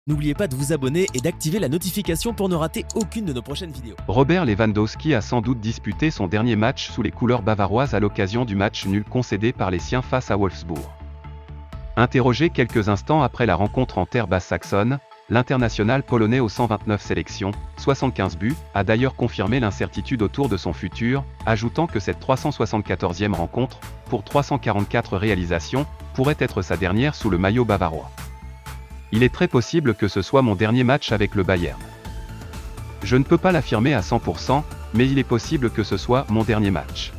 N'oubliez pas de vous abonner et d'activer la notification pour ne rater aucune de nos prochaines vidéos. Robert Lewandowski a sans doute disputé son dernier match sous les couleurs bavaroises à l'occasion du match nul concédé par les siens face à Wolfsburg. Interrogé quelques instants après la rencontre en terre basse saxonne, l'international polonais aux 129 sélections, 75 buts, a d'ailleurs confirmé l'incertitude autour de son futur, ajoutant que cette 374e rencontre, pour 344 réalisations, pourrait être sa dernière sous le maillot bavarois. Il est très possible que ce soit mon dernier match avec le Bayern. Je ne peux pas l'affirmer à 100%, mais il est possible que ce soit mon dernier match.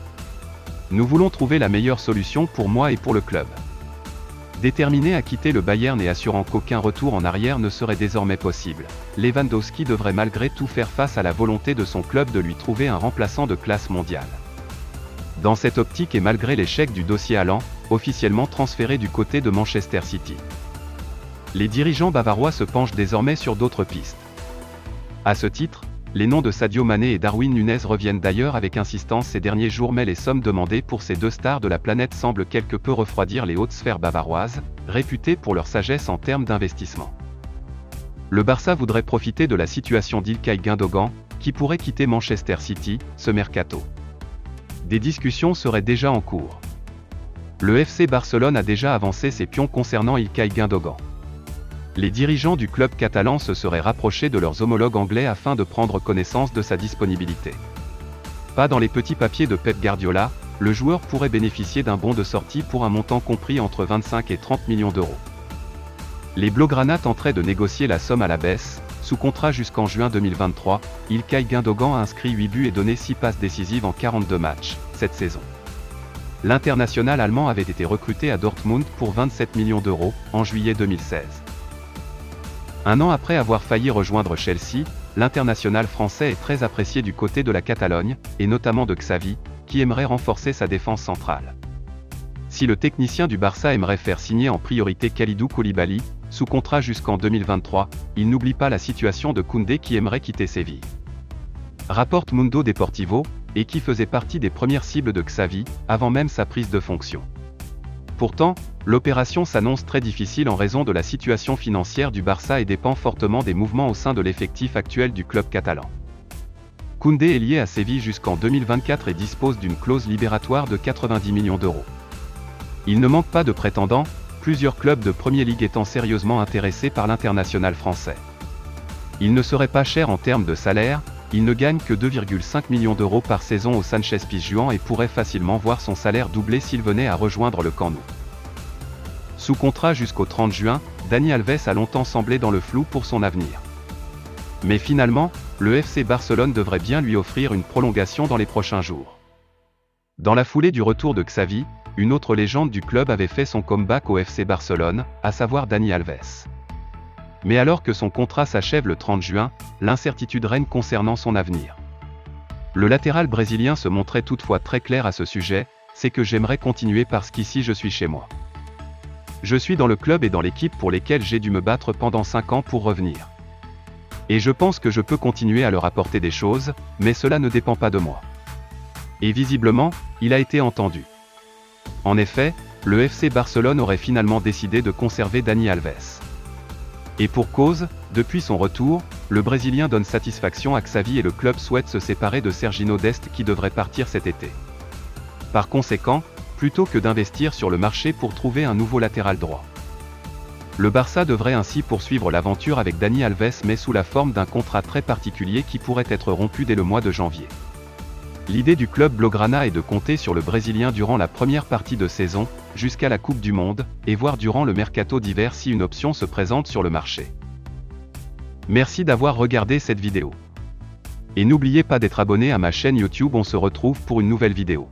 Nous voulons trouver la meilleure solution pour moi et pour le club. Déterminé à quitter le Bayern et assurant qu'aucun retour en arrière ne serait désormais possible, Lewandowski devrait malgré tout faire face à la volonté de son club de lui trouver un remplaçant de classe mondiale. Dans cette optique et malgré l'échec du dossier Haaland, officiellement transféré du côté de Manchester City, les dirigeants bavarois se penchent désormais sur d'autres pistes. À ce titre, les noms de Sadio Mané et Darwin Núñez reviennent d'ailleurs avec insistance ces derniers jours, mais les sommes demandées pour ces deux stars de la planète semblent quelque peu refroidir les hautes sphères bavaroises, réputées pour leur sagesse en termes d'investissement. Le Barça voudrait profiter de la situation d'Ilkay Gündoğan, qui pourrait quitter Manchester City, ce mercato. Des discussions seraient déjà en cours. Le FC Barcelone a déjà avancé ses pions concernant Ilkay Gündoğan. Les dirigeants du club catalan se seraient rapprochés de leurs homologues anglais afin de prendre connaissance de sa disponibilité. Pas dans les petits papiers de Pep Guardiola, le joueur pourrait bénéficier d'un bon de sortie pour un montant compris entre 25 et 30 millions d'euros. Les Blaugrana tenteraient de négocier la somme à la baisse. Sous contrat jusqu'en juin 2023, Ilkay Gündoğan a inscrit 8 buts et donné 6 passes décisives en 42 matchs, cette saison. L'international allemand avait été recruté à Dortmund pour 27 millions d'euros, en juillet 2016. Un an après avoir failli rejoindre Chelsea, l'international français est très apprécié du côté de la Catalogne, et notamment de Xavi, qui aimerait renforcer sa défense centrale. Si le technicien du Barça aimerait faire signer en priorité Kalidou Koulibaly, sous contrat jusqu'en 2023, il n'oublie pas la situation de Koundé qui aimerait quitter Séville. Rapporte Mundo Deportivo, et qui faisait partie des premières cibles de Xavi, avant même sa prise de fonction. Pourtant, l'opération s'annonce très difficile en raison de la situation financière du Barça et dépend fortement des mouvements au sein de l'effectif actuel du club catalan. Koundé est lié à Séville jusqu'en 2024 et dispose d'une clause libératoire de 90 millions d'euros. Il ne manque pas de prétendants, plusieurs clubs de Premier League étant sérieusement intéressés par l'international français. Il ne serait pas cher en termes de salaire, il ne gagne que 2,5 millions d'euros par saison au Sanchez-Pizjuan et pourrait facilement voir son salaire doubler s'il venait à rejoindre le Camp Nou. Sous contrat jusqu'au 30 juin, Dani Alves a longtemps semblé dans le flou pour son avenir. Mais finalement, le FC Barcelone devrait bien lui offrir une prolongation dans les prochains jours. Dans la foulée du retour de Xavi, une autre légende du club avait fait son comeback au FC Barcelone, à savoir Dani Alves. Mais alors que son contrat s'achève le 30 juin, l'incertitude règne concernant son avenir. Le latéral brésilien se montrait toutefois très clair à ce sujet, c'est que j'aimerais continuer parce qu'ici je suis chez moi. Je suis dans le club et dans l'équipe pour lesquels j'ai dû me battre pendant 5 ans pour revenir. Et je pense que je peux continuer à leur apporter des choses, mais cela ne dépend pas de moi. Et visiblement, il a été entendu. En effet, le FC Barcelone aurait finalement décidé de conserver Dani Alves. Et pour cause, depuis son retour, le Brésilien donne satisfaction à Xavi et le club souhaite se séparer de Serginho Dest qui devrait partir cet été. Par conséquent, plutôt que d'investir sur le marché pour trouver un nouveau latéral droit, le Barça devrait ainsi poursuivre l'aventure avec Dani Alves mais sous la forme d'un contrat très particulier qui pourrait être rompu dès le mois de janvier. L'idée du club Blaugrana est de compter sur le Brésilien durant la première partie de saison, jusqu'à la Coupe du Monde, et voir durant le mercato d'hiver si une option se présente sur le marché. Merci d'avoir regardé cette vidéo. Et n'oubliez pas d'être abonné à ma chaîne YouTube, on se retrouve pour une nouvelle vidéo.